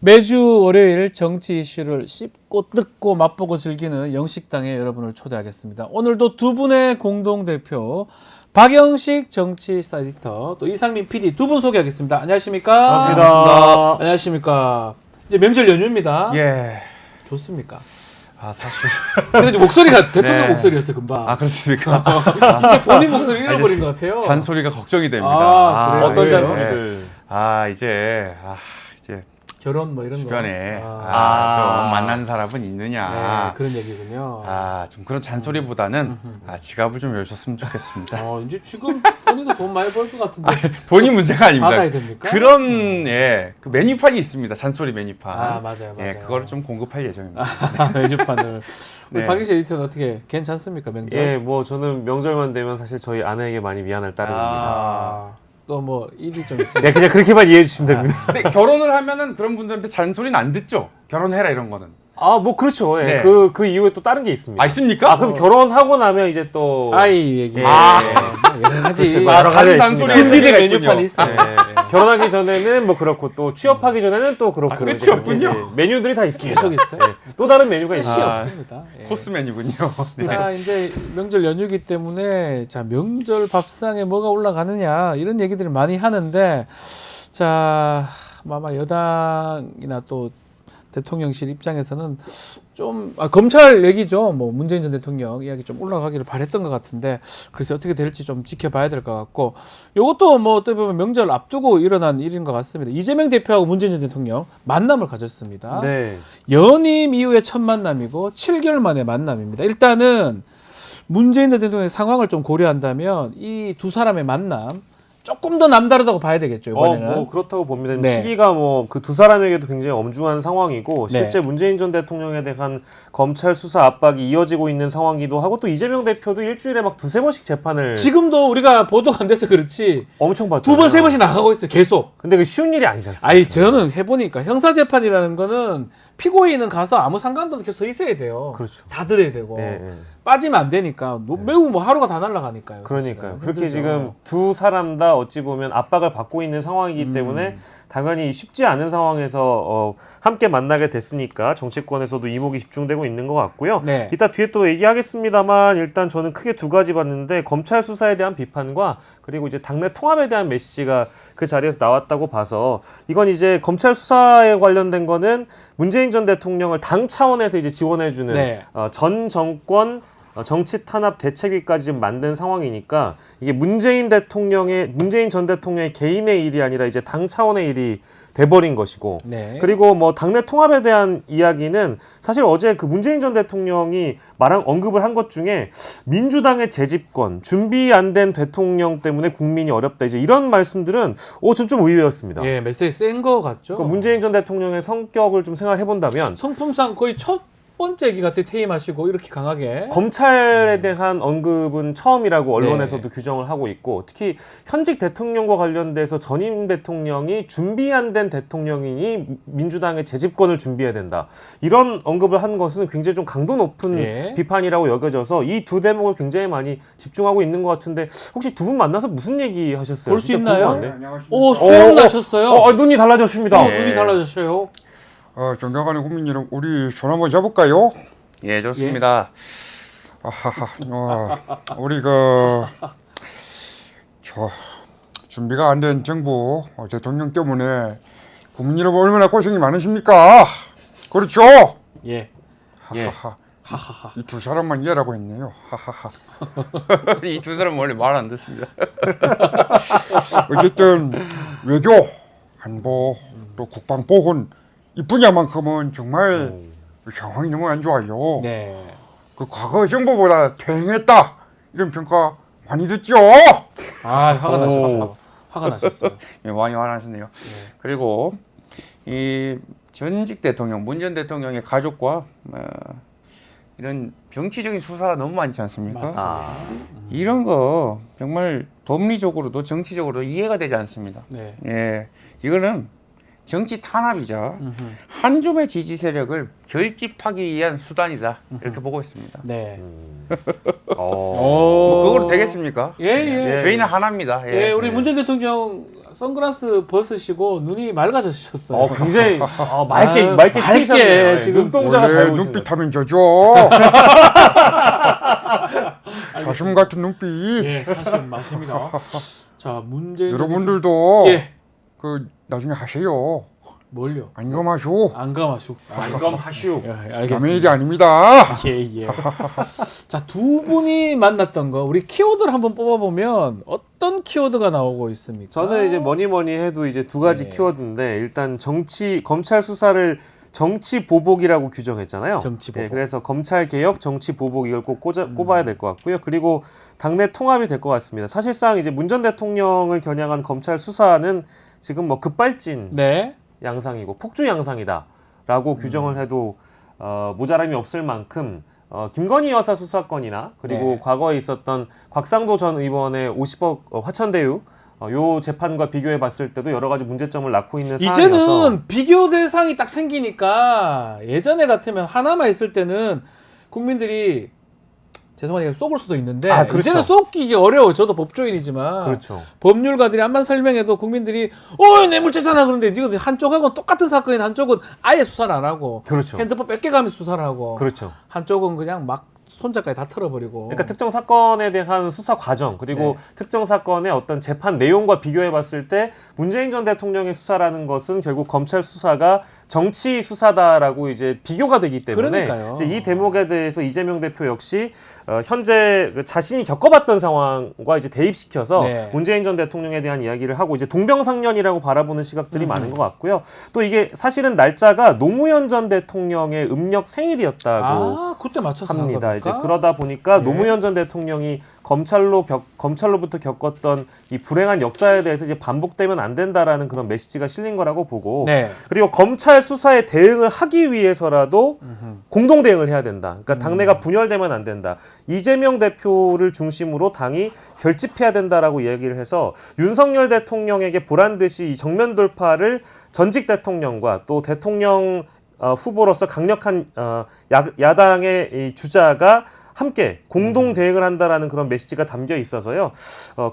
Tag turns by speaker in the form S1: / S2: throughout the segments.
S1: 매주 월요일 정치 이슈를 씹고 뜯고 맛보고 즐기는 영식당에 여러분을 초대하겠습니다. 오늘도 두 분의 공동대표 박영식 정치사 에디터 또 이상민 PD 두 분 소개하겠습니다. 안녕하십니까?
S2: 반갑습니다.
S1: 안녕하십니까? 이제 명절 연휴입니다.
S2: 예.
S1: 좋습니까?
S2: 아, 사실.
S1: 근데 이제 목소리가 대통령
S2: 네.
S1: 목소리였어요, 금방.
S2: 아, 그렇습니까?
S1: 이제 본인 목소리 잃어버린 것 같아요.
S2: 잔소리가 걱정이 됩니다.
S1: 그래요?
S2: 어떤
S1: 왜요?
S2: 잔소리들? 이제
S1: 결혼 뭐 이런
S2: 주변에
S1: 거.
S2: 좀 만나는 사람은 있느냐.
S1: 네, 그런 얘기군요.
S2: 좀 그런 잔소리보다는 지갑을 좀 여셨으면 좋겠습니다.
S1: 이제 지금 본인도 돈 많이 벌 것 같은데.
S2: 돈이 문제가 아닙니다.
S1: 받아야 됩니까?
S2: 그런 그 메뉴판이 있습니다. 잔소리 메뉴판.
S1: 맞아요.
S2: 예, 그거를 좀 공급할 예정입니다.
S1: 메뉴판을. 우리
S2: 네.
S1: 박영식 에디터는 어떻게 괜찮습니까, 명절?
S3: 예, 뭐 저는 명절만 되면 사실 저희 아내에게 많이 미안할 따름입니다.
S1: 또 뭐 일이 좀 있어요.
S3: 네, 그냥 그렇게만 이해해 주시면 됩니다.
S2: 근데 결혼을 하면은 그런 분들한테 잔소리는 안 듣죠. 결혼해라 이런 거는.
S3: 뭐 그렇죠. 예.
S2: 네.
S3: 그 이후에 또 다른 게 있습니다.
S2: 있습니까?
S3: 그럼 결혼하고 나면 이제 또
S1: 아이 얘기.
S3: 예.
S1: 뭐 여러 가지.
S3: 그렇죠. 여러 가지가
S2: 잔소리
S3: 있습니다.
S1: 준비된
S2: 있군요.
S1: 메뉴판이 있어요.
S3: 예. 결혼하기 전에는 뭐 그렇고 또 취업하기 전에는 또 그렇고
S2: 끝이
S3: 이제
S2: 없군요.
S3: 이제 메뉴들이 다 있습니다.
S1: 계속 있어요.
S3: 예. 또 다른 메뉴가
S1: 끝이
S3: 있어요.
S1: 없습니다. 예.
S2: 코스 메뉴군요. 네.
S1: 자, 이제 명절 연휴기 때문에 자, 명절 밥상에 뭐가 올라가느냐 이런 얘기들을 많이 하는데 자, 아마 여당이나 또 대통령실 입장에서는 좀 검찰 얘기죠. 뭐 문재인 전 대통령 이야기 좀 올라가기를 바랬던 것 같은데 글쎄 어떻게 될지 좀 지켜봐야 될 것 같고 이것도 뭐 어떻게 보면 명절 앞두고 일어난 일인 것 같습니다. 이재명 대표하고 문재인 전 대통령 만남을 가졌습니다.
S3: 네.
S1: 연임 이후에 첫 만남이고 7개월 만에 만남입니다. 일단은 문재인 대통령의 상황을 좀 고려한다면 이 두 사람의 만남 조금 더 남다르다고 봐야 되겠죠, 이번에는.
S3: 뭐 그렇다고 봅니다.
S1: 네.
S3: 시기가 뭐 그 두 사람에게도 굉장히 엄중한 상황이고
S1: 네.
S3: 실제 문재인 전 대통령에 대한 검찰 수사 압박이 이어지고 있는 상황이기도 하고 또 이재명 대표도 일주일에 막 두세 번씩 재판을
S1: 지금도 우리가 보도가 안 돼서 그렇지
S3: 엄청 받죠.
S1: 두 번, 세 번씩 나가고 있어요, 계속.
S3: 근데 그 쉬운 일이 아니지 않습니까?
S1: 아니, 저는 해보니까 형사재판이라는 거는 피고인은 가서 아무 상관도 없이 계속 서 있어야 돼요.
S3: 그렇죠.
S1: 다 들어야 되고.
S3: 예, 예.
S1: 빠지면 안 되니까 매우 뭐 하루가 다 날아가니까요.
S3: 그러니까요.
S1: 사실은.
S3: 그렇게
S1: 힘들죠.
S3: 지금 두 사람 다 어찌 보면 압박을 받고 있는 상황이기 때문에 당연히 쉽지 않은 상황에서 함께 만나게 됐으니까 정치권에서도 이목이 집중되고 있는 것 같고요.
S1: 네.
S3: 이따 뒤에 또 얘기하겠습니다만 일단 저는 크게 두 가지 봤는데 검찰 수사에 대한 비판과 그리고 이제 당내 통합에 대한 메시지가 그 자리에서 나왔다고 봐서 이건 이제 검찰 수사에 관련된 거는 문재인 전 대통령을 당 차원에서 이제 지원해주는
S1: 네.
S3: 전 정권 정치 탄압 대책위까지 지금 만든 상황이니까 이게 문재인 전 대통령의 개인의 일이 아니라 이제 당 차원의 일이 돼버린 것이고
S1: 네.
S3: 그리고 뭐 당내 통합에 대한 이야기는 사실 어제 그 문재인 전 대통령이 언급을 한 것 중에 민주당의 재집권 준비 안 된 대통령 때문에 국민이 어렵다 이제 이런 말씀들은 전 좀 의외였습니다.
S1: 예, 메시지 센 거 같죠.
S3: 그러니까 문재인 전 대통령의 성격을 좀 생각해 본다면
S1: 성품상 거의 첫 번째 얘기 같아 퇴임하시고 이렇게 강하게
S3: 검찰에 대한 언급은 처음이라고 언론에서도
S1: 네.
S3: 규정을 하고 있고 특히 현직 대통령과 관련돼서 전임 대통령이 준비 안 된 대통령이니 민주당의 재집권을 준비해야 된다. 이런 언급을 한 것은 굉장히 좀 강도 높은
S1: 예.
S3: 비판이라고 여겨져서 이 두 대목을 굉장히 많이 집중하고 있는 것 같은데 혹시 두 분 만나서 무슨 얘기 하셨어요?
S1: 볼 수
S3: 진짜
S1: 있나요?
S3: 궁금한데.
S1: 오, 수염 나셨어요.
S3: 눈이 달라졌습니다.
S1: 눈이 달라졌어요.
S4: 존경하는 국민 여러분, 우리 손 한번 잡을까요?
S2: 예, 좋습니다.
S4: 우리 준비가 안 된 정부 대통령 때문에 국민 여러분 얼마나 고생이 많으십니까? 그렇죠?
S1: 예.
S4: 이 두 사람만 이해라고 했네요.
S2: 이 두 사람은 원래 말 안 듣습니다.
S4: 어쨌든 외교, 안보, 또 국방 보건 이 분야만큼은 정말 상황이 너무 안 좋아요.
S1: 네.
S4: 그 과거 정부보다 퇴행했다 이런 평가 많이 듣죠.
S1: 화가 나셨어요. 화가 나셨어요.
S2: 예, 많이 화나셨네요. 그리고 이 전직 대통령, 문 전 대통령의 가족과 이런 정치적인 수사가 너무 많지 않습니까? 이런 거 정말 법리적으로도 정치적으로도 이해가 되지 않습니다.
S1: 네.
S2: 예, 이거는 정치 탄압이자 한 줌의 지지 세력을 결집하기 위한 수단이다 이렇게 보고 있습니다.
S1: 네.
S2: 뭐 그거로 되겠습니까?
S1: 예.
S2: 저희는 하나입니다.
S1: 예, 우리 문 전 대통령 선글라스 벗으시고 눈이 맑아지셨어요.
S3: 굉장히 맑게
S1: 맑게
S3: 트이셨네요.
S1: 지금
S3: 눈동자가 잘
S4: 원래
S3: 보이시네요.
S4: 눈빛 하면 저죠. 사슴 같은 눈빛.
S1: 예, 사실 맞습니다. 자, 문제
S4: 여러분들도
S1: 예.
S4: 그 나중에 하세요.
S1: 뭘요?
S4: 안검하쇼.
S1: 안감하슈.
S3: 안검하슈.
S1: 예,
S4: 남의
S1: 알겠습니다.
S4: 일이 아닙니다.
S1: 예, 예. 자, 두 분이 만났던 거 우리 키워드를 한번 뽑아보면 어떤 키워드가 나오고 있습니까?
S3: 저는 이제 뭐니 해도 이제 두 가지
S1: 네.
S3: 키워드인데 일단 검찰 수사를 정치 보복이라고 규정했잖아요.
S1: 정치 보복.
S3: 예, 그래서 검찰 개혁, 정치 보복 이걸 꼭 꼽아야 될 것 같고요. 그리고 당내 통합이 될 것 같습니다. 사실상 이제 문 전 대통령을 겨냥한 검찰 수사는 지금 뭐 급발진
S1: 네.
S3: 양상이고 폭주 양상이다라고 규정을 해도 모자람이 없을 만큼 김건희 여사 수사건이나 그리고
S1: 네.
S3: 과거에 있었던 곽상도 전 의원의 50억 화천대유 요 재판과 비교해 봤을 때도 여러 가지 문제점을 낳고 있는 상황이어서
S1: 이제는 비교 대상이 딱 생기니까 예전에 같으면 하나만 있을 때는 국민들이 죄송하게 쏘을 수도 있는데
S3: 그렇죠.
S1: 이제는 쏘기가 어려워. 저도 법조인이지만
S3: 그렇죠.
S1: 법률가들이 한번 설명해도 국민들이 뇌물죄잖아 그런데 이거 한쪽하고는 똑같은 사건인 한쪽은 아예 수사를 안 하고
S3: 그렇죠.
S1: 핸드폰 뺏겨가면서 수사를 하고
S3: 그렇죠.
S1: 한쪽은 그냥 막 손자까지 다 털어버리고
S3: 그러니까 특정 사건에 대한 수사 과정 그리고 특정 사건의 어떤 재판 내용과 비교해 봤을 때 문재인 전 대통령의 수사라는 것은 결국 검찰 수사가 정치 수사다라고 이제 비교가 되기 때문에
S1: 그러니까요.
S3: 이제 이 대목에 대해서 이재명 대표 역시 현재 자신이 겪어봤던 상황과 이제 대입시켜서
S1: 네.
S3: 문재인 전 대통령에 대한 이야기를 하고 이제 동병상련이라고 바라보는 시각들이 많은 것 같고요. 또 이게 사실은 날짜가 노무현 전 대통령의 음력 생일이었다고
S1: 그때 맞춰서 한
S3: 합니다.
S1: 겁니까?
S3: 이제 그러다 보니까
S1: 네.
S3: 노무현 전 대통령이 검찰로부터 겪었던 이 불행한 역사에 대해서 이제 반복되면 안 된다라는 그런 메시지가 실린 거라고 보고
S1: 네.
S3: 그리고 검찰 수사에 대응을 하기 위해서라도 공동 대응을 해야 된다. 그러니까 당내가 분열되면 안 된다. 이재명 대표를 중심으로 당이 결집해야 된다라고 이야기를 해서 윤석열 대통령에게 보란 듯이 이 정면 돌파를 전직 대통령과 또 대통령 후보로서 강력한 야당의 이 주자가 함께 공동 대응을 한다라는 그런 메시지가 담겨 있어서요.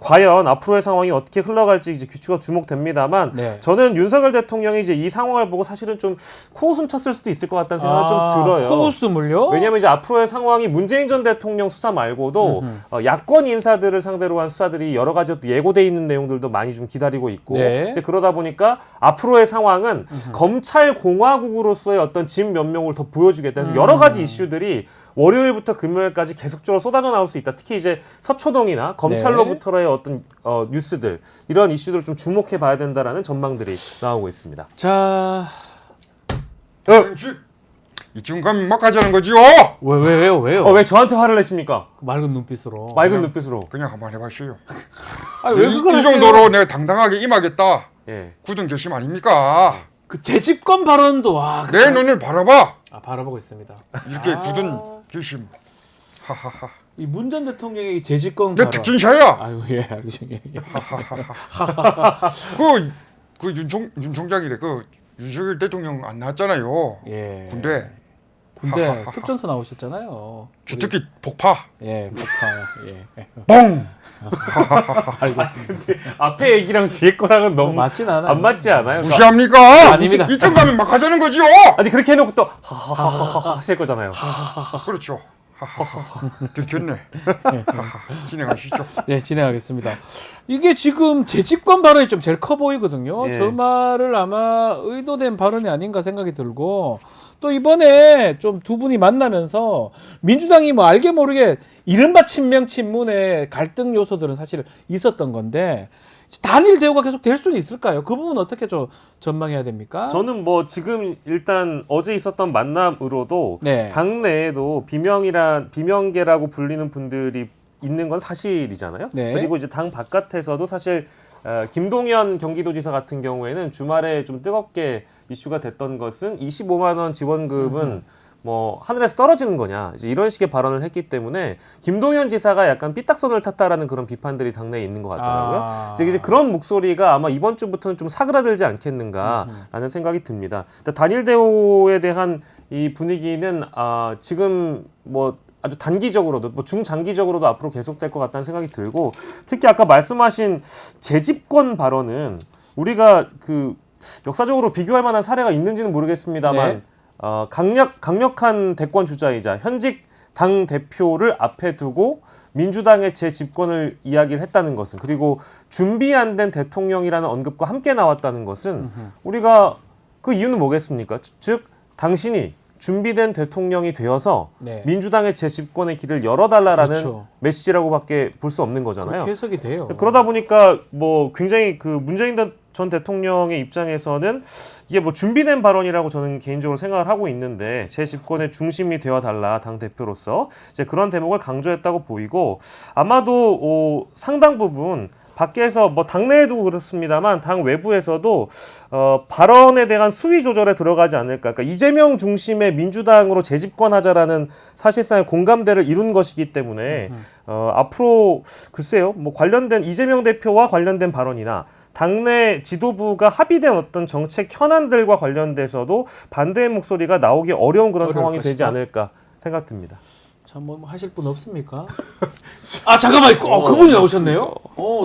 S3: 과연 앞으로의 상황이 어떻게 흘러갈지 이제 규칙가 주목됩니다만
S1: 네.
S3: 저는 윤석열 대통령이 이제 이 상황을 보고 사실은 좀 코웃음 쳤을 수도 있을 것 같다는 생각이 좀 들어요.
S1: 코웃음을요?
S3: 왜냐하면 이제 앞으로의 상황이 문재인 전 대통령 수사 말고도 야권 인사들을 상대로 한 수사들이 여러 가지 예고돼 있는 내용들도 많이 좀 기다리고 있고
S1: 네.
S3: 이제 그러다 보니까 앞으로의 상황은 검찰 공화국으로서의 어떤 진 면목을 더 보여주겠다 해서 여러 가지 이슈들이 월요일부터 금요일까지 계속적으로 쏟아져 나올 수 있다. 특히 이제 서초동이나 검찰로부터의 어떤 뉴스들 이런 이슈들을 좀 주목해 봐야 된다라는 전망들이 나오고 있습니다.
S1: 자,
S4: 이쯤 가면 막 가자는 거지요.
S1: 왜요?
S3: 왜 저한테 화를 내십니까?
S1: 맑은 눈빛으로.
S3: 맑은 눈빛으로.
S4: 그냥 한번 해봐시오.
S1: 왜 그걸
S4: 이
S1: 하세요?
S4: 정도로 내가 당당하게 임하겠다.
S3: 예.
S4: 굳은 결심 아닙니까?
S1: 그 재집권 발언도 와.
S4: 내 눈을 바라봐.
S1: 바라보고 있습니다.
S4: 이렇게 굳은 결심. 하하하.
S1: 이 문 전 대통령의 재집권
S4: 내
S1: 발언.
S4: 특징샤야.
S1: 아유 예 알겠습니다. 예.
S4: 윤 총장이래. 윤석열 대통령 안 나왔잖아요.
S1: 예.
S4: 군대
S1: 군대 특전사 나오셨잖아요.
S4: 주특기 폭파.
S1: 예, 폭파. 예.
S4: 뻥.
S1: 알겠습니다.
S3: 앞에 얘기랑 뒤에 거랑은 너무
S1: 맞진 않아요.
S3: 안 맞지 않아요? 그러니까
S4: 무시합니까?
S1: 아닙니다.
S4: 이쯤 가면 막 하자는 거지요.
S3: 아니 그렇게 해놓고 또 하하하하 하실 거잖아요.
S4: 그렇죠. 들켰네. 진행하시죠.
S1: 네, 진행하겠습니다. 이게 지금 재집권 발언이 좀 제일 커 보이거든요.
S3: 예.
S1: 저 말을 아마 의도된 발언이 아닌가 생각이 들고 또 이번에 좀 두 분이 만나면서 민주당이 뭐 알게 모르게 이른바 친명 친문의 갈등 요소들은 사실 있었던 건데 단일 대우가 계속 될 수는 있을까요? 그 부분 어떻게 좀 전망해야 됩니까?
S3: 저는 뭐 지금 일단 어제 있었던 만남으로도
S1: 네.
S3: 당내에도 비명계라고 불리는 분들이 있는 건 사실이잖아요.
S1: 네.
S3: 그리고 이제 당 바깥에서도 사실 김동연 경기도지사 같은 경우에는 주말에 좀 뜨겁게 이슈가 됐던 것은 25만 원 지원금은 뭐 하늘에서 떨어지는 거냐 이제 이런 식의 발언을 했기 때문에 김동연 지사가 약간 삐딱선을 탔다라는 그런 비판들이 당내에 있는 것 같더라고요. 이제 그런 목소리가 아마 이번 주부터는 좀 사그라들지 않겠는가라는 생각이 듭니다. 단일 대우에 대한 이 분위기는 지금 뭐 아주 단기적으로도 뭐 중장기적으로도 앞으로 계속될 것 같다는 생각이 들고 특히 아까 말씀하신 재집권 발언은 우리가 그 역사적으로 비교할 만한 사례가 있는지는 모르겠습니다만
S1: 네.
S3: 강력한 대권 주자이자 현직 당 대표를 앞에 두고 민주당의 재집권을 이야기를 했다는 것은 그리고 준비 안 된 대통령이라는 언급과 함께 나왔다는 것은 우리가 그 이유는 뭐겠습니까? 즉 당신이 준비된 대통령이 되어서
S1: 네.
S3: 민주당의 재집권의 길을 열어달라라는
S1: 그렇죠.
S3: 메시지라고밖에 볼 수 없는 거잖아요.
S1: 그렇게 해석이 돼요.
S3: 그러다 보니까 뭐 굉장히 그 문재인 전 대통령의 입장에서는 이게 뭐 준비된 발언이라고 저는 개인적으로 생각을 하고 있는데 제 집권의 중심이 되어달라 당 대표로서 이제 그런 대목을 강조했다고 보이고 아마도 상당 부분 밖에서 뭐 당내에도 그렇습니다만 당 외부에서도 발언에 대한 수위 조절에 들어가지 않을까. 그러니까 이재명 중심의 민주당으로 재집권하자라는 사실상의 공감대를 이룬 것이기 때문에 앞으로 글쎄요 뭐 관련된 이재명 대표와 관련된 발언이나 당내 지도부가 합의된 어떤 정책 현안들과 관련돼서도 반대의 목소리가 나오기 어려운 그런 상황이
S1: 것이다.
S3: 되지 않을까 생각됩니다.
S1: 참 뭐 하실 분 없습니까? 아 잠깐만, 그분이 나오셨네요.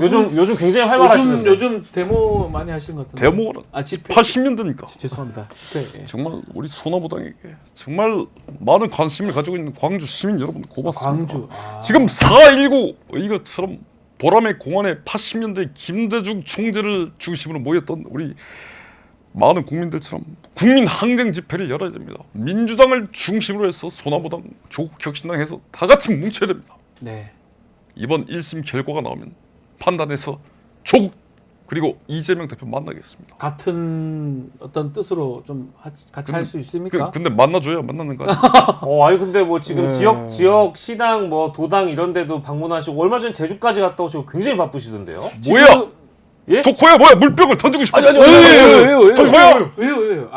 S3: 요즘 굉장히 활발하시는데.
S1: 요즘 데모 많이 하시는 것 같은데.
S5: 데모는
S1: 아 집회.
S5: 80년대니까
S1: 죄송합니다. 집회. 예.
S5: 정말 우리 소나무당에게 정말 많은 관심을 가지고 있는 광주 시민 여러분 고맙습니다.
S1: 광주.
S5: 지금 4.19 이것처럼 보람의 공원에 80년대 김대중 총재를 중심으로 모였던 우리 많은 국민들처럼 국민 항쟁 집회를 열어야 됩니다. 민주당을 중심으로 해서 소나무당, 조국혁신당 해서 다 같이 뭉쳐야 됩니다.
S1: 네.
S5: 이번 1심 결과가 나오면 판단해서 조국 그리고 이재명 대표 만나겠습니다.
S1: 같은 어떤 뜻으로 좀 같이 할 수 있습니까?
S5: 근데 만나줘야 만나는 거 아니에요?
S3: 아니 근데 뭐 지금
S1: 네.
S3: 지역 시당 뭐 도당 이런 데도 방문하시고 얼마 전에 제주까지 갔다 오시고 굉장히 바쁘시던데요.
S5: 뭐야?
S3: 예?
S5: 스토커야 뭐야? 물병을 던지고 싶어.
S1: 왜요?
S5: 스토커야?
S1: 왜요?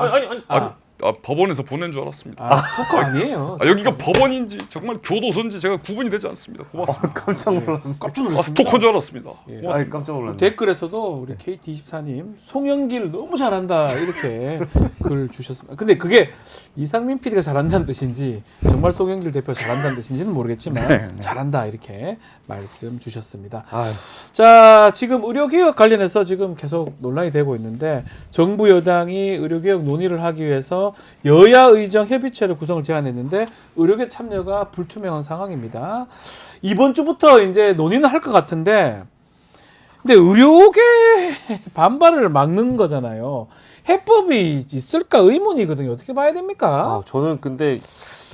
S5: 법원에서 보낸 줄 알았습니다.
S1: 토커 아니에요.
S5: 여기가 법원인지 정말 교도소인지 제가 구분이 되지 않습니다. 고맙습니다.
S3: 깜짝 놀랐네.
S1: 깜짝 놀랐습니다.
S5: 스토커인 줄 알았습니다.
S1: 예.
S5: 고맙습니다.
S3: 아이 깜짝 놀랐네.
S1: 댓글에서도 우리 KT24님 송영길 너무 잘한다 이렇게 글 주셨습니다. 근데 그게 이상민 PD가 잘한다는 뜻인지 정말 송영길 대표 잘한다는 뜻인지는 모르겠지만 잘한다 이렇게 말씀 주셨습니다.
S3: 아유.
S1: 자, 지금 의료개혁 관련해서 지금 계속 논란이 되고 있는데 정부 여당이 의료개혁 논의를 하기 위해서 여야의정 협의체를 구성을 제안했는데 의료계 참여가 불투명한 상황입니다. 이번 주부터 이제 논의는 할 것 같은데 근데 의료계 반발을 막는 거잖아요. 해법이 있을까 의문이거든요. 어떻게 봐야 됩니까?
S3: 저는 근데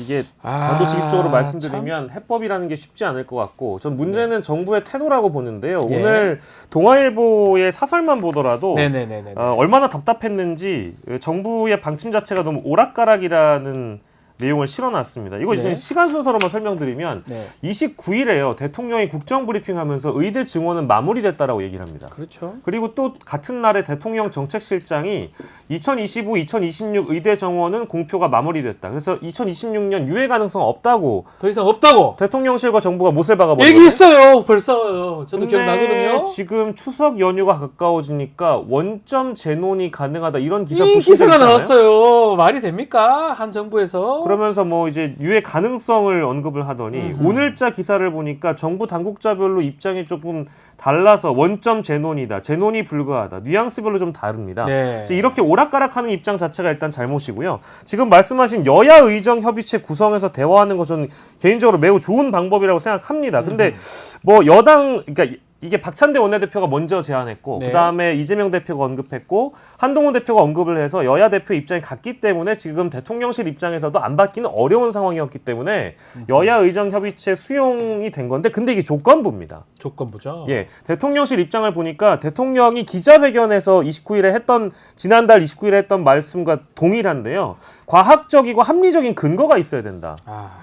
S3: 이게 단도직입적으로 말씀드리면 해법이라는 게 쉽지 않을 것 같고 전 문제는 정부의 태도라고 보는데요.
S1: 예.
S3: 오늘 동아일보의 사설만 보더라도
S1: 네네네네.
S3: 얼마나 답답했는지 정부의 방침 자체가 너무 오락가락이라는 내용을 실어놨습니다. 이거 이제
S1: 네.
S3: 시간 순서로만 설명드리면
S1: 네.
S3: 29일에요. 대통령이 국정브리핑하면서 의대 증원은 마무리됐다라고 얘기를 합니다.
S1: 그렇죠.
S3: 그리고 또 같은 날에 대통령 정책실장이 2025, 2026 의대 정원은 공표가 마무리됐다. 그래서 2026년 유예 가능성 없다고
S1: 더 이상 없다고
S3: 대통령실과 정부가 못을 박아버렸어요.
S1: 얘기했어요. 벌써요. 저도 기억나거든요.
S3: 지금 추석 연휴가 가까워지니까 원점 재논이 가능하다 이런 기사
S1: 이
S3: 보시죠.
S1: 기사가 나왔어요. 말이 됩니까? 한 정부에서?
S3: 그러면서 뭐 이제 유예 가능성을 언급을 하더니 오늘자 기사를 보니까 정부 당국자별로 입장이 조금 달라서 원점 재논이다, 재논이 불가하다, 뉘앙스별로 좀 다릅니다.
S1: 네.
S3: 이제 이렇게 오락가락하는 입장 자체가 일단 잘못이고요. 지금 말씀하신 여야 의정 협의체 구성해서 대화하는 거 저는 개인적으로 매우 좋은 방법이라고 생각합니다. 근데 뭐 여당 그러니까 이게 박찬대 원내대표가 먼저 제안했고
S1: 네.
S3: 그다음에 이재명 대표가 언급했고 한동훈 대표가 언급을 해서 여야 대표 입장이 같기 때문에 지금 대통령실 입장에서도 안 받기는 어려운 상황이었기 때문에 여야 의정 협의체 수용이 된 건데 근데 이게 조건부입니다.
S1: 조건부죠.
S3: 예, 대통령실 입장을 보니까 대통령이 기자회견에서 29일에 했던 지난달 29일에 했던 말씀과 동일한데요. 과학적이고 합리적인 근거가 있어야 된다.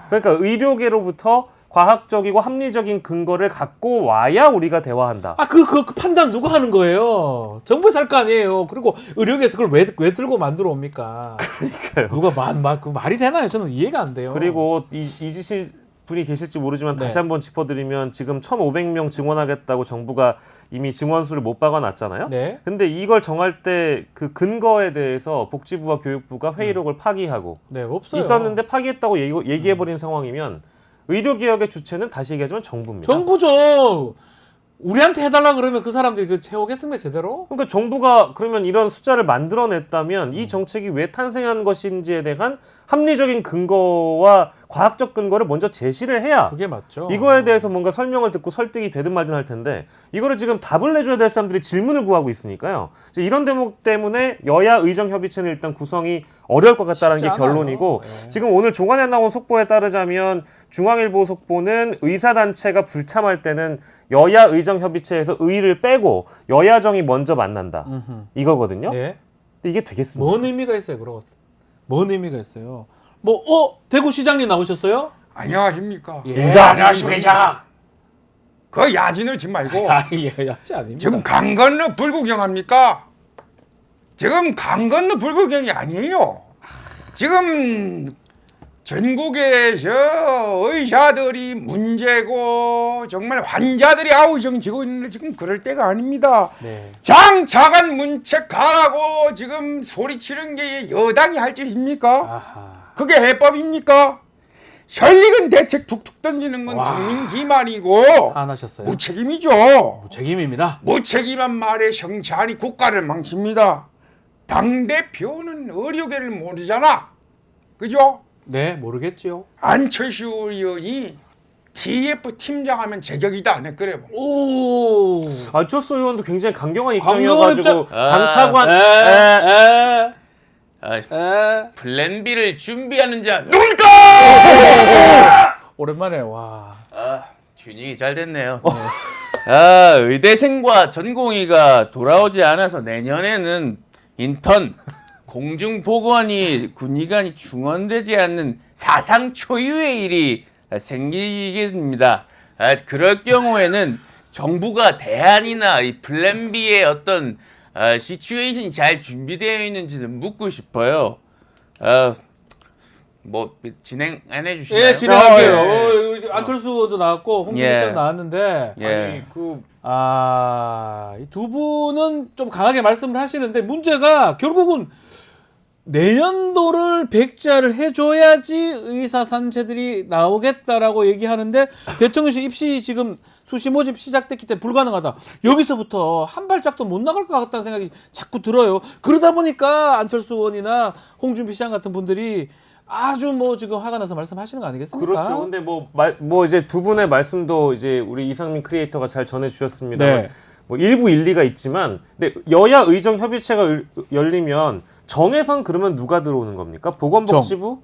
S3: 그러니까 의료계로부터 과학적이고 합리적인 근거를 갖고 와야 우리가 대화한다.
S1: 그 판단 누가 하는 거예요? 정부에서 할 거 아니에요. 그리고 의료계에서 그걸 왜 들고 만들어 옵니까?
S3: 그러니까요.
S1: 누가 그 말이 되나요? 저는 이해가 안 돼요.
S3: 그리고 잊으실 분이 계실지 모르지만 다시
S1: 네.
S3: 한번 짚어드리면 지금 1,500명 증원하겠다고 정부가 이미 증원수를 못 박아놨잖아요.
S1: 네.
S3: 근데 이걸 정할 때 그 근거에 대해서 복지부와 교육부가 회의록을 파기하고
S1: 네, 없어요.
S3: 있었는데 파기했다고 얘기해버린 상황이면 의료개혁의 주체는 다시 얘기하지만 정부입니다.
S1: 정부죠. 우리한테 해달라 그러면 그 사람들이 그 채우겠습니까 제대로?
S3: 그러니까 정부가 그러면 이런 숫자를 만들어냈다면 이 정책이 왜 탄생한 것인지에 대한 합리적인 근거와 과학적 근거를 먼저 제시를 해야
S1: 그게 맞죠.
S3: 이거에 대해서 뭔가 설명을 듣고 설득이 되든 말든 할 텐데 이거를 지금 답을 내줘야 될 사람들이 질문을 구하고 있으니까요. 이제 이런 대목 때문에 여야 의정협의체는 일단 구성이 어려울 것 같다는 게
S1: 쉽지 않아요.
S3: 결론이고
S1: 네.
S3: 지금 오늘 조간에 나온 속보에 따르자면 중앙일보 속보는 의사단체가 불참할 때는 여야 의정협의체에서 의를 빼고 여야정이 먼저 만난다. 이거거든요.
S1: 네.
S3: 근데 이게 되겠습니까?
S1: 뭔 의미가 있어요, 그러고? 뭔 의미가 있어요? 대구시장님 나오셨어요?
S4: 안녕하십니까?
S1: 예.
S4: 안녕하십니까? 그 야진을 지금 말고
S1: 야지 아닙니다.
S4: 지금 강 건너 불구경합니까? 지금 강 건너 불구경이 아니에요. 지금 전국에서 의사들이 문제고 정말 환자들이 아우성지고 있는데 지금 그럴 때가 아닙니다.
S3: 네.
S4: 장차관 문책 가라고 지금 소리치는 게 여당이 할 짓입니까?
S1: 아하.
S4: 그게 해법입니까? 설익은 대책 툭툭 던지는 건 국민 기만이고
S1: 화나셨어요?
S4: 무책임이죠.
S1: 책임입니다.
S4: 무책임한 말에 성찬이 국가를 망칩니다. 당대표는 의료계를 모르잖아. 그죠?
S1: 네, 모르겠지요.
S4: 안철수 의원이 TF 팀장하면 제격이다. 안 그래.
S1: 오.
S3: 안철수 의원도 굉장히 강경한
S1: 강경한
S3: 입장이어가지고
S1: 입장.
S3: 장차관
S2: 플랜 B를 준비하는 자
S1: 오랜만에 와.
S2: 튜닝이 잘 됐네요. 아, 의대생과 전공의가 돌아오지 않아서 내년에는 인턴 공중보건이 군의관이 충원되지 않는 사상 초유의 일이 생기겠습니다. 그럴 경우에는 정부가 대안이나 이 플랜 B의 어떤 시츄에이션이 잘 준비되어 있는지는 묻고 싶어요. 뭐 진행 안 해주시나요?
S1: 예, 진행할게요.
S4: 예.
S1: 우리 안철수 의원도 나왔고 홍준표
S2: 예.
S1: 씨도 나왔는데
S2: 예.
S1: 이 두 분은 좀 강하게 말씀을 하시는데 문제가 결국은 내년도를 백지화를 해줘야지 의사산체들이 나오겠다라고 얘기하는데 대통령실 입시 지금 수시 모집 시작됐기 때문에 불가능하다. 여기서부터 한 발짝도 못 나갈 것 같다는 생각이 자꾸 들어요. 그러다 보니까 안철수 의원이나 홍준표 시장 같은 분들이 아주 지금 화가 나서 말씀하시는 거 아니겠습니까?
S3: 그렇죠. 근데 뭐 이제 두 분의 말씀도 이제 우리 이상민 크리에이터가 잘 전해주셨습니다.
S1: 네.
S3: 뭐 일부 일리가 있지만, 근데 여야 의정 협의체가 열리면 정에선 그러면 누가 들어오는 겁니까? 보건복지부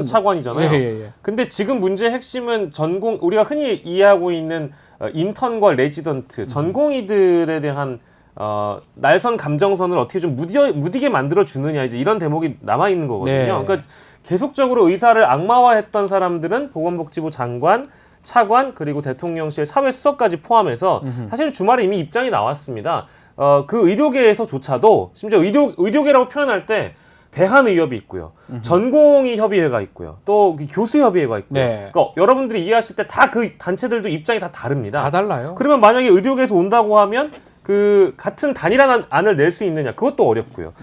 S3: 차관이잖아요.
S1: 예.
S3: 근데 지금 문제의 핵심은 우리가 흔히 이해하고 있는 인턴과 레지던트, 전공의들에 대한 날선 감정선을 어떻게 좀 무디게 만들어 주느냐 이제 이런 대목이 남아 있는 거거든요.
S1: 네.
S3: 그러니까 계속적으로 의사를 악마화했던 사람들은 보건복지부 장관, 차관 그리고 대통령실 사회수석까지 포함해서 사실 주말에 이미 입장이 나왔습니다. 그 의료계에서조차도 심지어 의료계라고 표현할 때 대한의협이 있고요, 전공의 협의회가 있고요, 또 교수협의회가 있고요.
S1: 네.
S3: 그러니까 여러분들이 이해하실 때 다 그 단체들도 입장이 다 다릅니다.
S1: 다 달라요.
S3: 그러면 만약에 의료계에서 온다고 하면 그 같은 단일한 안을 낼 수 있느냐 그것도 어렵고요.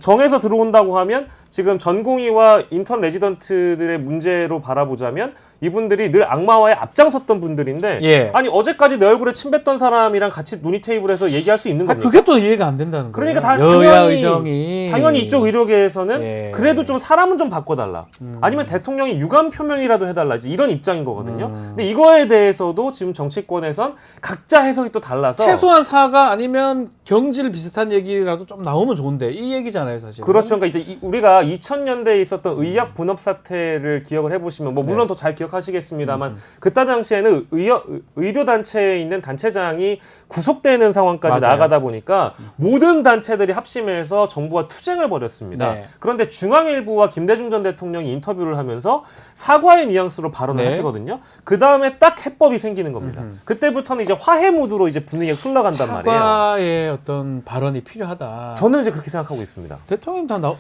S3: 정에서 들어온다고 하면 지금 전공의와 인턴 레지던트들의 문제로 바라보자면 이분들이 늘 악마화에 앞장섰던 분들인데
S1: 예.
S3: 아니 어제까지 내 얼굴에 침 뱉던 사람이랑 같이 논의 테이블에서 얘기할 수 있는 겁니까?
S1: 그게 또 이해가 안 된다는 거예요.
S3: 그러니까 다
S1: 여야 의정이
S3: 당연히 이쪽 의료계에서는
S1: 예.
S3: 그래도 좀 사람은 좀 바꿔달라. 아니면 대통령이 유감 표명이라도 해달라. 이런 입장인 거거든요. 근데 이거에 대해서도 지금 정치권에선 각자 해석이 또 달라서
S1: 최소한 사과 아니면 경질 비슷한 얘기라도 좀 나오면 좋은데 이 얘기잖아요, 사실.
S3: 그렇죠. 그러니까 이제 우리가 2000년대에 있었던 의학 분업 사태를 기억을 해보시면 뭐 물론 더 잘 기억하시겠습니다만 그때 당시에는 의료 단체에 있는 단체장이 구속되는 상황까지
S1: 맞아요.
S3: 나아가다 보니까 모든 단체들이 합심해서 정부와 투쟁을 벌였습니다.
S1: 네.
S3: 그런데 중앙일보와 김대중 전 대통령이 인터뷰를 하면서 사과의 뉘앙스로 발언을
S1: 네.
S3: 하시거든요. 그 다음에 딱 해법이 생기는 겁니다. 그때부터는 이제 화해 무드로 이제 분위기가 흘러간단 말이에요.
S1: 사과의 어떤 발언이 필요하다.
S3: 저는 이제 그렇게 생각하고 있습니다.
S1: 대통령 다 나오.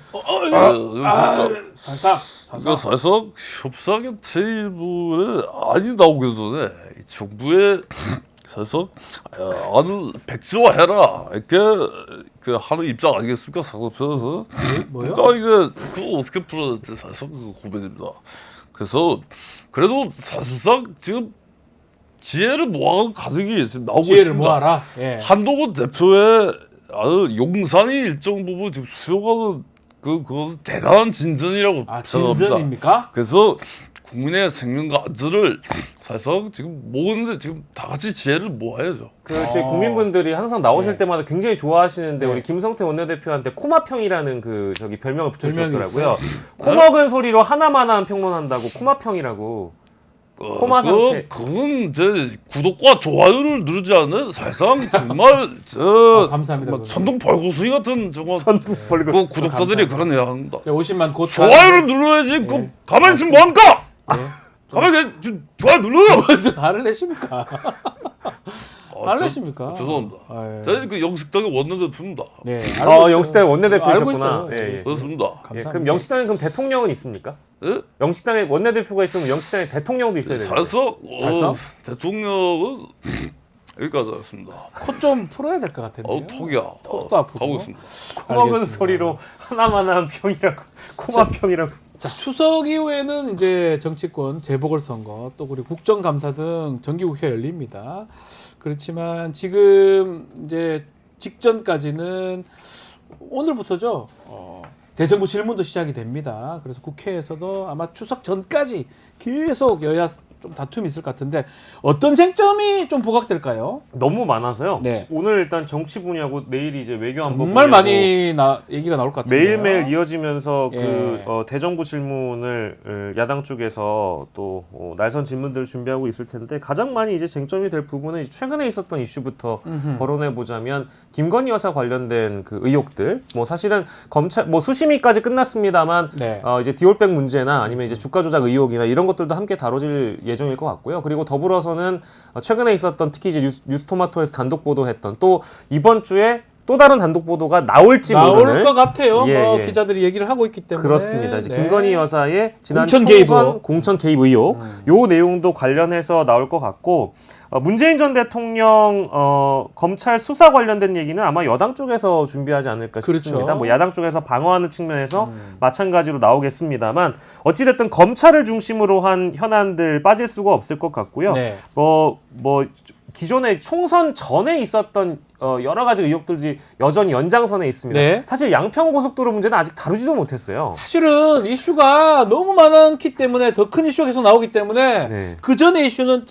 S5: 이거 사실상 협상의 테이블에 안이 나오기 전에 이 정부의 사실상 안을 백지화해라 이렇게 하는 입장 아니겠습니까? 상업에서
S1: 뭐요?
S5: 그러니까 이게 그거 어떻게 풀어야 될지 사실상 그 고민입니다. 그래서 그래도 사실상 지금 지혜를 모아서 가족이 지금 나오고
S1: 지혜를
S5: 있습니다.
S1: 모아라. 예.
S5: 한동훈 대표의 용산이 일정 부분 지금 수용하는 그거 대단한 진전이라고
S1: 아,
S5: 생각합니다.
S1: 진전입니까?
S5: 그래서 국민의 생명과 안전을 사실상 지금 모으는데 지금 다 같이 지혜를 모아야죠.
S3: 저희 국민분들이 항상 나오실
S1: 네.
S3: 때마다 굉장히 좋아하시는데
S1: 네.
S3: 우리 김성태 원내대표한테 코마평이라는 별명을 붙여주셨더라고요.
S1: 별명이
S3: 코먹은 소리로 하나만한 평론한다고 코마평이라고. 코마 상태.
S5: 그건 이제 구독과 좋아요를 누르지 않는 사실상 정말 저
S1: 감사합니다,
S5: 정말
S1: 그거는.
S5: 천둥 벌거숭이 같은 정말
S3: 전북
S5: 그
S3: 벌금.
S5: 구독자들이 그런 얘기 합니다.
S1: 50만 곧
S5: 좋아요를 눌러야지. 그 가만히 있으면 뭐합니까? 가만히 좋아요 눌러요.
S1: 화를 내십니까? 화를 내십니까?
S5: 죄송합니다.
S1: 아, 예.
S5: 저는 그 영식당의 원내대표입니다.
S1: 네. 알고 있어요.
S3: 영시당
S1: 알고
S3: 원내대표셨구나.
S1: 있어요.
S3: 예, 예.
S5: 그렇습니다.
S3: 예,
S1: 감사합니다.
S3: 그럼 영시당에 그럼 대통령은 있습니까?
S5: 예?
S3: 영시당에 원내대표가 있으면 영시당에 대통령도 있어야 되는데.
S5: 살서
S1: 살서?
S5: 대통령은 여기까지 하겠습니다.
S1: 코 좀 풀어야 될 것 같은데요.
S5: 턱이야.
S1: 턱도 아프고.
S5: 가보겠습니다.
S3: 코먹은
S1: 알겠습니다.
S3: 소리로 하나만한 평이라고. 코마평이라고.
S1: 자, 추석 이후에는 이제 정치권 재보궐선거 또 그리고 국정감사 등 정기국회가 열립니다. 그렇지만 지금 이제 직전까지는 오늘부터죠. 대정부 질문도 시작이 됩니다. 그래서 국회에서도 아마 추석 전까지 계속 여야 좀 다툼이 있을 것 같은데 어떤 쟁점이 좀 부각될까요?
S3: 너무 많아서요.
S1: 네.
S3: 오늘 일단 정치 분야고 내일이 이제 외교안보
S1: 정말
S3: 분야고
S1: 많이 얘기가 나올 것 같은데요.
S3: 매일매일 이어지면서
S1: 예.
S3: 대정부 질문을 야당 쪽에서 또 날선 질문들을 준비하고 있을 텐데 가장 많이 이제 쟁점이 될 부분은 최근에 있었던 이슈부터 거론해 보자면 김건희 여사 관련된 그 의혹들 뭐 사실은 검찰 뭐 수심위까지 끝났습니다만
S1: 네.
S3: 이제 디올백 문제나 아니면 이제 주가 조작 의혹이나 이런 것들도 함께 다뤄질 예정일 것 같고요. 그리고 더불어서는 최근에 있었던 특히 이제 뉴스토마토에서 단독 보도했던 또 이번 주에 또 다른 단독 보도가 나올지 모르는
S1: 것 같아요.
S3: 예,
S1: 뭐
S3: 예.
S1: 기자들이 얘기를 하고 있기 때문에
S3: 그렇습니다. 이제
S1: 네.
S3: 김건희 여사의 지난
S1: 공천
S3: 총선
S1: 개입 의혹.
S3: 공천 개입 의혹 요 내용도 관련해서 나올 것 같고 문재인 전 대통령 검찰 수사 관련된 얘기는 아마 여당 쪽에서 준비하지 않을까 싶습니다.
S1: 그렇죠.
S3: 뭐 야당 쪽에서 방어하는 측면에서 마찬가지로 나오겠습니다만 어찌됐든 검찰을 중심으로 한 현안들 빠질 수가 없을 것 같고요.
S1: 네.
S3: 뭐 기존에 총선 전에 있었던 여러 가지 의혹들이 여전히 연장선에 있습니다.
S1: 네.
S3: 사실 양평 고속도로 문제는 아직 다루지도 못했어요.
S1: 사실은 이슈가 너무 많기 때문에 더 큰 이슈가 계속 나오기 때문에
S3: 네.
S1: 그 전에 이슈는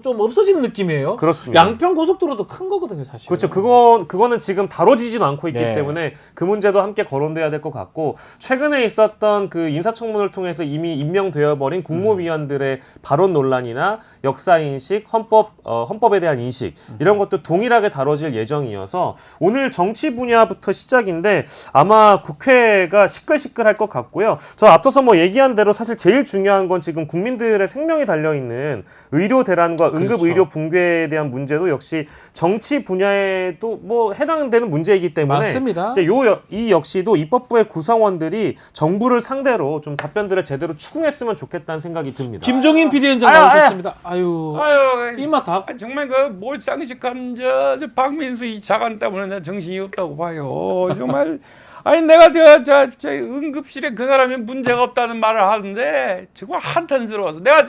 S1: 좀 없어지는 느낌이에요.
S3: 그렇습니다.
S1: 양평 고속도로도 큰 거거든요, 사실.
S3: 그렇죠. 그거는 지금 다뤄지지도 않고 있기
S1: 네.
S3: 때문에 그 문제도 함께 거론돼야 될 것 같고 최근에 있었던 그 인사청문회를 통해서 이미 임명되어 버린 국무위원들의 발언 논란이나 역사 인식, 헌법에 대한 인식 이런 것도 동일하게 다뤄질 예정이어서 오늘 정치 분야부터 시작인데 아마 국회가 시끌시끌할 것 같고요. 저 앞서서 뭐 얘기한 대로 사실 제일 중요한 건 지금 국민들의 생명이 달려 있는 의료 대란과 응급
S1: 그렇죠.
S3: 의료 붕괴에 대한 문제도 역시 정치 분야에도 뭐 해당되는 문제이기 때문에
S1: 맞습니다.
S3: 이제 이 역시도 입법부의 구성원들이 정부를 상대로 좀 답변들을 제대로 추궁했으면 좋겠다는 생각이 듭니다.
S1: 김종인 비대위원장
S2: 아유,
S1: 나오셨습니다. 아유,
S2: 아유,
S1: 이마 다
S2: 정말 그 몰상식한 저 박민수 이 자간 때문에 내 정신이 없다고 봐요. 정말 아니 내가 저 응급실에 그 사람이 문제가 없다는 말을 하는데 정말 한탄스러워서 내가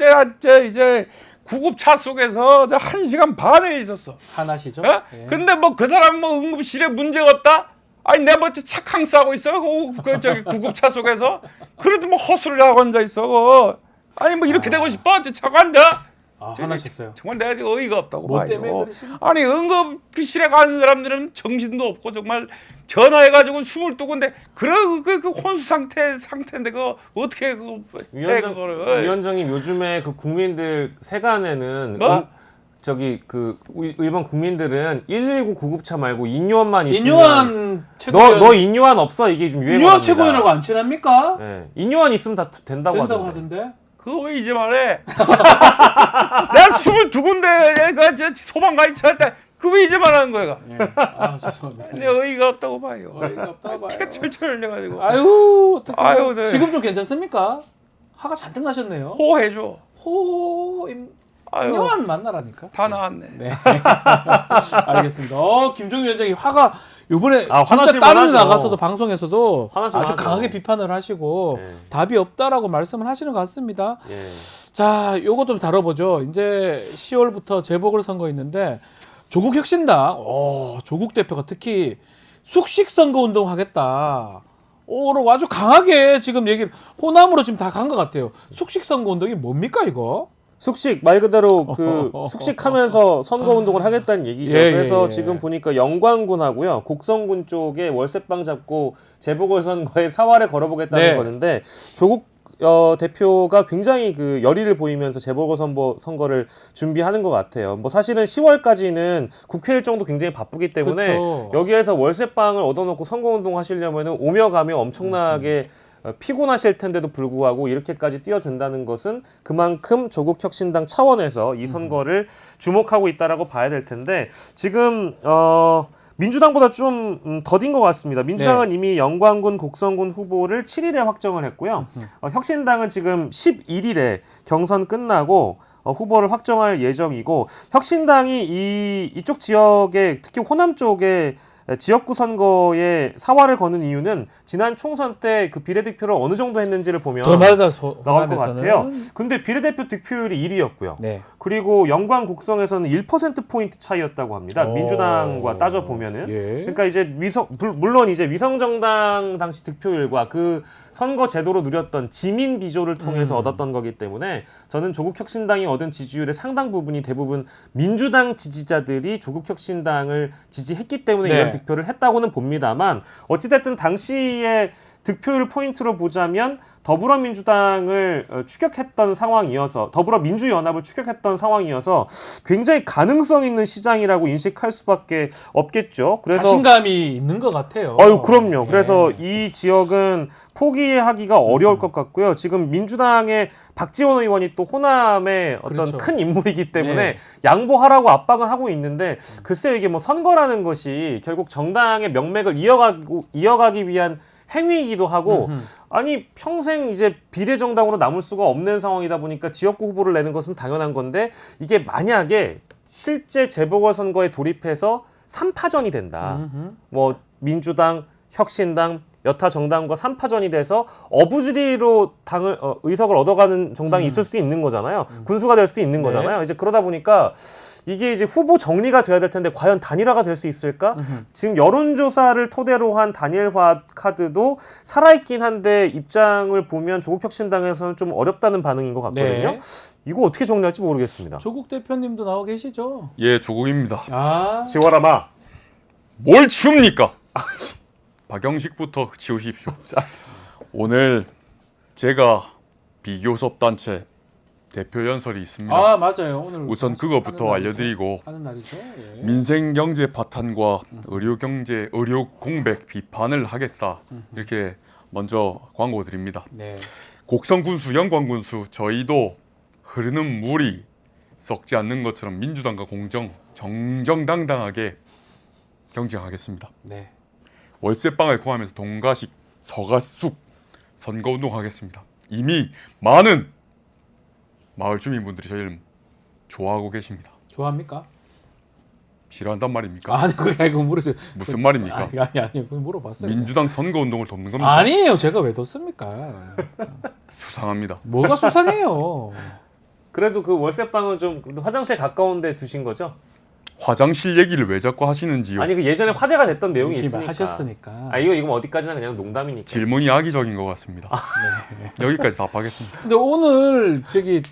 S2: 이제 구급차 속에서 저 1시간 반에 있었어.
S1: 하나시죠.
S2: 어?
S1: 예.
S2: 근데 뭐 그 사람 뭐 응급실에 문제가 없다? 아니 내가 뭐 착항 싸고 있어? 저기 구급차 속에서? 그래도 뭐 허술을 하고 앉아 있어. 아니 뭐 이렇게 되고 싶어? 저 차고 앉아?
S1: 화나셨어요.
S2: 정말 내가 지금 어이가 없다고
S1: 뭐
S2: 봐요.
S1: 때문에 그러시는
S2: 아니 응급실에 가는 사람들은 정신도 없고 정말 전화해가지고 22군데 그 혼수 상태인데 그거 어떻게 그거 해 그거를?
S3: 위원장님 요즘에 그 국민들 세간에는
S2: 뭐?
S3: 일반 국민들은 119 구급차 말고 인요한만 있으면
S1: 인요한
S3: 너 인요한 없어 이게 좀 유행어입니다.
S1: 인요한 최고위원하고 안 친합니까?
S3: 네. 인요한 있으면 다 된다고
S1: 된다고
S3: 하던데.
S1: 하던데.
S2: 그거 왜 이제 말해? 내가 22군데 그 소방관이 찾았다. 그거 왜 이제 말하는 거야?
S1: 아, 죄송합니다.
S2: 내 어이가 없다고 봐요.
S1: 어이가 없다 봐요.
S2: 피가 철철 흘려가지고
S1: 아유, 어떡해.
S2: 아유, 네.
S1: 지금 좀 괜찮습니까? 화가 잔뜩 나셨네요.
S2: 호해줘. 아유
S1: 인요한 만나라니까.
S2: 다 나왔네.
S1: 네. 알겠습니다. 김종인 위원장이 화가 요번에
S3: 아,
S1: 진짜
S3: 화나실
S1: 다른 데
S3: 만하죠.
S1: 나가서도 방송에서도
S3: 화나실
S1: 아주
S3: 만하죠.
S1: 강하게 비판을 하시고
S3: 네.
S1: 답이 없다라고 말씀을 하시는 것 같습니다.
S3: 예.
S1: 자, 요거 좀 다뤄보죠. 이제 10월부터 재보궐선거 있는데 조국 혁신당, 조국 대표가 특히 숙식 선거 운동 하겠다. 라고 아주 강하게 지금 얘기를 호남으로 지금 다 간 것 같아요. 숙식 선거 운동이 뭡니까 이거?
S3: 숙식 말 그대로 그 숙식하면서 선거 운동을 하겠다는 얘기죠.
S1: 예,
S3: 그래서
S1: 예, 예.
S3: 지금 보니까 영광군하고요, 곡성군 쪽에 월세방 잡고 재보궐선거에 사활을 걸어보겠다는
S1: 네.
S3: 거는데 조국 대표가 굉장히 그 열의를 보이면서 재보궐선거를 준비하는 것 같아요. 뭐 사실은 10월까지는 국회 일정도 굉장히 바쁘기 때문에
S1: 그렇죠.
S3: 여기에서 월세방을 얻어놓고 선거운동 하시려면은 오며 가며 엄청나게 피곤하실 텐데도 불구하고 이렇게까지 뛰어든다는 것은 그만큼 조국 혁신당 차원에서 이 선거를 주목하고 있다라고 봐야 될 텐데 지금 민주당보다 좀 더딘 것 같습니다. 민주당은 이미 영광군, 곡성군 후보를 7일에 확정을 했고요. 혁신당은 지금 11일에 경선 끝나고 후보를 확정할 예정이고 혁신당이 이쪽 지역에 특히 호남 쪽에 지역구 선거에 사활을 거는 이유는 지난 총선 때 그 비례대표를 어느 정도 했는지를 보면
S1: 더 많아서
S3: 나올 것
S1: 호남에서는.
S3: 같아요. 근데 비례대표 득표율이 1위였고요.
S1: 네.
S3: 그리고 영광 곡성에서는 1%포인트 차이였다고 합니다.
S1: 오.
S3: 민주당과 따져보면은.
S1: 예.
S3: 그러니까 이제 물론 이제 위성정당 당시 득표율과 그 선거 제도로 누렸던 지민 비조를 통해서 얻었던 거기 때문에 저는 조국혁신당이 얻은 지지율의 상당 부분이 대부분 민주당 지지자들이 조국혁신당을 지지했기 때문에
S1: 네.
S3: 이런 득표를 했다고는 봅니다만 어찌됐든 당시에 득표율 포인트로 보자면 더불어민주당을 추격했던 상황이어서 더불어민주연합을 추격했던 상황이어서 굉장히 가능성 있는 시장이라고 인식할 수밖에 없겠죠. 그래서
S1: 자신감이 있는 것 같아요.
S3: 아유 그럼요.
S1: 네.
S3: 그래서 이 지역은 포기하기가 어려울 것 같고요. 지금 민주당의 박지원 의원이 또 호남의 어떤
S1: 그렇죠.
S3: 큰 인물이기 때문에
S1: 네.
S3: 양보하라고 압박은 하고 있는데 글쎄요 이게 뭐 선거라는 것이 결국 정당의 명맥을 이어가기 위한 행위이기도 하고 아니 평생 이제 비례정당으로 남을 수가 없는 상황이다 보니까 지역구 후보를 내는 것은 당연한 건데 이게 만약에 실제 재보궐선거에 돌입해서 3파전이 된다. 뭐 민주당, 혁신당, 여타 정당과 3파전이 돼서 어부지리로 당을 의석을 얻어가는 정당이 있을 수도 있는 거잖아요. 군수가 될 수도 있는
S1: 네.
S3: 거잖아요. 이제 그러다 보니까 이게 이제 후보 정리가 돼야 될 텐데 과연 단일화가 될 수 있을까? 지금 여론조사를 토대로 한 단일화 카드도 살아있긴 한데 입장을 보면 조국혁신당에서는 좀 어렵다는 반응인 것 같거든요.
S1: 네.
S3: 이거 어떻게 정리할지 모르겠습니다.
S1: 조국 대표님도 나와 계시죠?
S5: 예, 조국입니다.
S1: 아,
S3: 지워라마.
S5: 뭘 치웁니까? 박영식부터 치우십시오. 오늘 제가 비교섭 단체 대표 연설이 있습니다.
S1: 아 맞아요. 오늘
S5: 우선 그것부터
S1: 하는
S5: 알려드리고
S1: 하는 날이죠. 예.
S5: 민생 경제 파탄과 의료 경제 의료 공백 비판을 하겠다 이렇게 먼저 광고 드립니다.
S1: 네.
S5: 곡성 군수, 영광 군수 저희도 흐르는 물이 썩지 않는 것처럼 민주당과 정정당당하게 경쟁하겠습니다.
S1: 네.
S5: 월세방을 구하면서 동가식, 서가숙 선거운동하겠습니다. 이미 많은 마을 주민분들이 저희를 좋아하고 계십니다.
S1: 좋아합니까?
S5: 싫어한단 말입니까?
S1: 아니 그게 아니고 물어죠.
S5: 무슨 말입니까?
S1: 아니 그거 물어봤어요.
S5: 민주당 선거운동을 돕는 겁니다.
S1: 아니에요. 제가 왜 뒀습니까?
S5: 수상합니다.
S1: 뭐가 수상해요?
S3: 그래도 그 월세방은 좀 화장실 가까운데 두신 거죠?
S5: 화장실 얘기를 왜 자꾸 하시는지요?
S3: 아니 그 예전에 화제가 됐던 내용이
S1: 이렇게
S3: 있으니까.
S1: 하셨으니까.
S3: 아 이거 뭐 어디까지나 그냥 농담이니까.
S5: 질문이 악의적인 것 같습니다. 여기까지 답하겠습니다.
S1: 근데 오늘 저기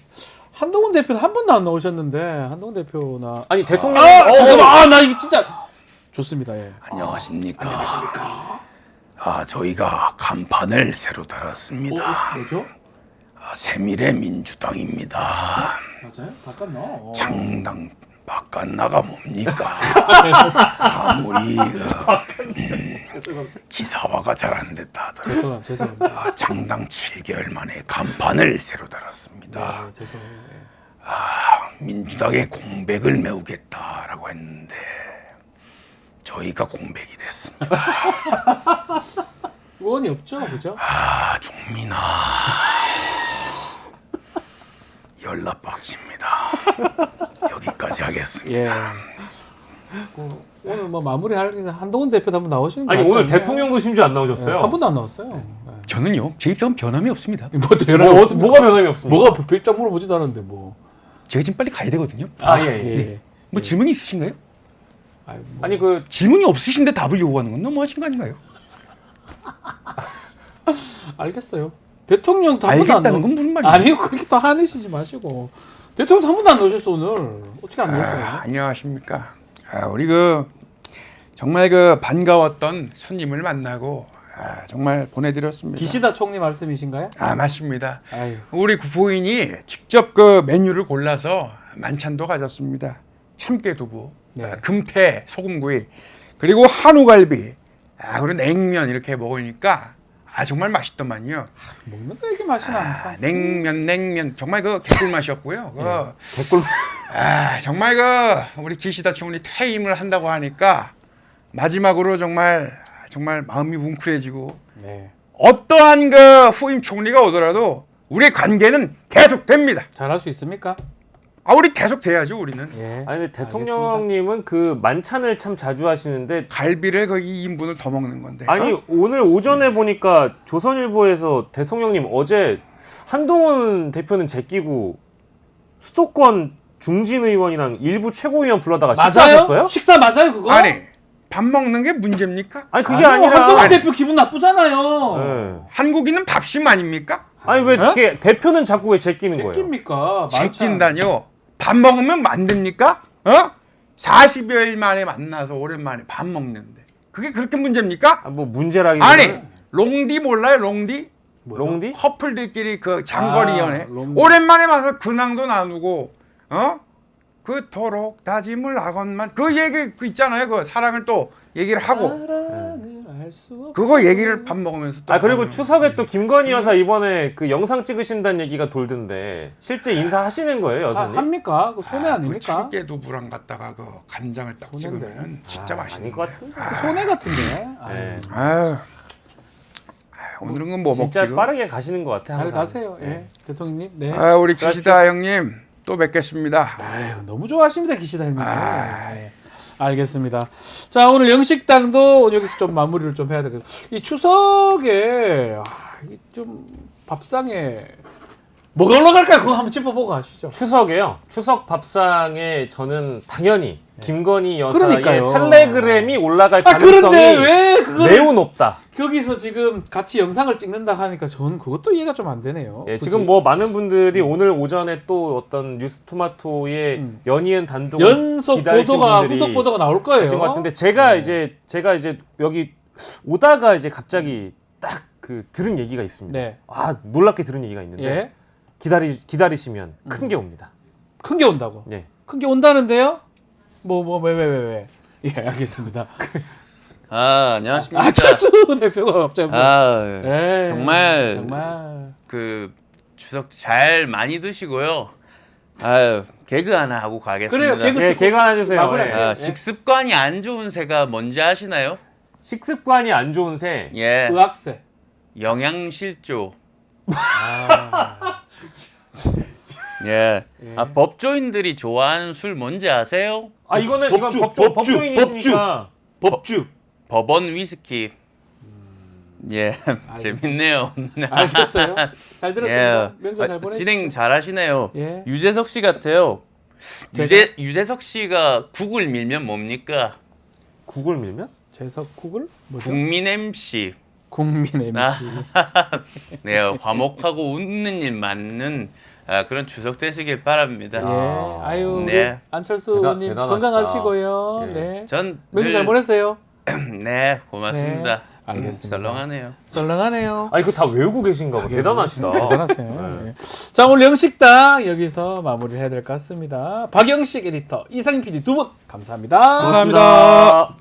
S1: 한동훈 대표는 한 번도 안 나오셨는데 한동훈 대표나
S3: 아니 대통령
S1: 잠깐만 나 이거 진짜 좋습니다. 예.
S6: 안녕하십니까. 저희가 간판을 새로 달았습니다.
S1: 뭐죠?
S6: 세밀의 민주당입니다.
S1: 맞아요? 바깥 나.
S6: 창당 바깥 나가 뭡니까? 아무리 기사화가 잘 안 됐다 하더라도
S1: 죄송합니다.
S6: 창당 7개월 만에 간판을 새로 달았습니다.
S1: 네, 죄송해요.
S6: 민주당의 공백을 메우겠다라고 했는데 저희가 공백이 됐습니다.
S1: 의원이 없죠, 그죠?
S6: 종민아 열나 빡칩니다. 여기까지 하겠습니다.
S1: 예. 오늘 뭐 마무리할 게 한동훈 대표도 한번 나오시는 거
S3: 아니
S1: 같지
S3: 오늘
S1: 않나요?
S3: 대통령도 심지어 안 나오셨어요.
S1: 한 번도 안 나왔어요. 네.
S2: 저는요 제 입장은 변함이 없습니다.
S1: 뭐또 변함이 없습니까?
S3: 뭐가 변함이 없습니까?
S1: 뭐가 입장 물어보지도 않았는데 뭐.
S2: 제가 지금 빨리 가야 되거든요.
S3: 아, 예.
S1: 예.
S2: 뭐 질문이 있으신가요?
S1: 아유, 뭐.
S3: 아니 그
S2: 질문이 없으신데 답을 요구하는 건 너무하신 거 아닌가요?
S1: 알겠어요. 대통령 한 번도 안
S2: 알겠다는 건 무슨 말이에요?
S1: 아니요 그렇게 또 화내시지 마시고 대통령 한 번도 안 나오셨어 오늘. 어떻게 안 나오셨어요?
S2: 안녕하십니까. 우리 정말 반가웠던 손님을 만나고 정말 보내드렸습니다.
S1: 기시다 총리 말씀이신가요?
S2: 맞습니다.
S1: 아유.
S2: 우리 부인이 직접 메뉴를 골라서 만찬도 가졌습니다. 참깨두부,
S1: 네.
S2: 금태 소금구이, 그리고 한우갈비, 그리고 냉면 이렇게 먹으니까 정말 맛있더만요.
S1: 먹는 거 이렇게 맛이 나 항상.
S2: 냉면 정말 개꿀 맛이었고요.
S3: 개꿀.
S2: 정말 우리 기시다 총리 퇴임을 한다고 하니까 마지막으로 정말 마음이 뭉클해지고
S1: 네.
S2: 어떠한 후임 총리가 오더라도 우리의 관계는 계속됩니다.
S1: 잘할 수 있습니까?
S2: 우리 계속 돼야죠 우리는.
S1: 예.
S3: 아니 근데 대통령님은 그 만찬을 참 자주 하시는데
S2: 갈비를 거의 2인분을 더 먹는 건데.
S3: 아니 오늘 오전에 보니까 조선일보에서 대통령님 어제 한동훈 대표는 제끼고 수도권 중진 의원이랑 일부 최고위원 불러다가 식사하셨어요?
S1: 식사 맞아요 그거?
S2: 아니 밥 먹는 게 문제입니까?
S3: 아니 그게
S1: 아니요,
S3: 아니라
S1: 한동훈 대표 기분 나쁘잖아요.
S3: 네.
S2: 한국인은 밥심 아닙니까?
S3: 아니 왜 이렇게 대표는 자꾸 왜 제끼는 거예요?
S1: 제끼입니까?
S2: 제낀다뇨. 밥 먹으면 만듭니까? 40여일 만에 만나서 오랜만에 밥 먹는데 그게 그렇게 문제입니까?
S3: 뭐 문제라기보다는
S2: 아니 롱디 몰라요 롱디?
S3: 롱디?
S2: 커플들끼리 장거리 연애
S1: 롱디.
S2: 오랜만에 만나서 근황도 나누고 그토록 다짐을 하건만 얘기 있잖아요. 사랑을 또 얘기를 하고
S1: 사랑을 알 수 없어.
S2: 그거 얘기를 밥 먹으면서 또
S3: 그리고
S2: 하는.
S3: 추석에 또 김건희 여사 이번에 그 영상 찍으신다는 얘기가 돌던데 실제 인사하시는 거예요 여사님?
S1: 합니까? 그 손해 아닙니까?
S2: 참깨두부랑 갖다가 간장을 딱
S1: 손해인데.
S2: 찍으면 진짜
S3: 아닐
S2: 맛있는
S3: 것 같은데.
S1: 그 손해 같은데. 아유,
S3: 네.
S2: 아유, 오늘은 뭐
S3: 진짜
S2: 먹지?
S3: 빠르게 가시는 것 같아요.
S1: 잘
S3: 항상.
S1: 가세요. 예. 대통령님. 네.
S2: 우리 기시다 형님 또 뵙겠습니다.
S1: 아유, 너무 좋아하십니다 기시다 형님. 네. 알겠습니다. 자 오늘 영식당도 여기서 좀 마무리를 좀 해야 되겠다. 이 추석에 좀 밥상에 뭐가 올라갈까요? 그거 한번 짚어보고 가시죠.
S3: 추석에요. 추석 밥상에 저는 당연히 김건희 여사의
S1: 그러니까요.
S3: 텔레그램이 올라갈
S1: 그런데
S3: 가능성이
S1: 왜 그걸
S3: 매우 높다.
S1: 거기서 지금 같이 영상을 찍는다 하니까 저는 그것도 이해가 좀 안 되네요.
S3: 예,
S1: 굳이.
S3: 지금 뭐 많은 분들이 오늘 오전에 또 어떤 뉴스토마토의 연이은 단독
S1: 연속
S3: 기다리신
S1: 보도가
S3: 분들이
S1: 후속 보도가 나올 거예요.
S3: 하신 것 같은데 제가 이제 여기 오다가 이제 갑자기 딱 들은 얘기가 있습니다.
S1: 네.
S3: 놀랍게 들은 얘기가 있는데
S1: 예.
S3: 기다리시면 큰 게 옵니다.
S1: 큰 게 온다고.
S3: 네.
S1: 큰 게 온다는데요? 왜? 예, 알겠습니다.
S6: 안녕하십니까.
S1: 철수 대표가 갑자기 뭐. 예,
S6: 정말
S1: 정말
S6: 추석 잘 많이 드시고요. 개그 하나 하고 가겠습니다.
S1: 그래요. 개그
S3: 예, 개가 하나 주세요.
S1: 마무리할게요.
S3: 예.
S6: 식습관이 안 좋은 새가 뭔지 아시나요?
S3: 식습관이 안 좋은 새.
S6: 예,
S1: 의학세.
S6: 영양실조. 예. 법조인들이 좋아하는 술 뭔지 아세요?
S3: 이건
S1: 법주,
S3: 법조인이시니까
S1: 법주.
S6: 법원 위스키. 예, 재밌네요.
S1: 알겠어요. 잘 들었습니다.
S6: 예.
S1: 명절 잘 보내시죠.
S6: 진행 잘하시네요.
S1: 예.
S6: 유재석 씨 같아요.
S1: 제가?
S6: 유재석 씨가 국을 밀면 뭡니까?
S3: 국을 밀면?
S1: 재석 국을 뭐죠?
S6: 국민 MC.
S1: 국민 MC.
S6: 네, 화목하고 웃는 일 많는 그런 추석 되시길 바랍니다.
S1: 예. 아유,
S6: 네.
S1: 안철수 의원님
S3: 대단하시다.
S1: 건강하시고요. 네.
S6: 전
S1: 명절 잘
S6: 늘-
S1: 보냈어요.
S6: 네, 고맙습니다.
S1: 네, 알겠습니다.
S6: 썰렁하네요.
S1: 썰렁하네요.
S3: 이거 다 외우고 계신가 봐. 대단하시다.
S1: 대단하세요. 예. 자, 오늘 영식당 여기서 마무리를 해야 될 것 같습니다. 박영식 에디터, 이상민 PD 두 분 감사합니다.
S2: 감사합니다.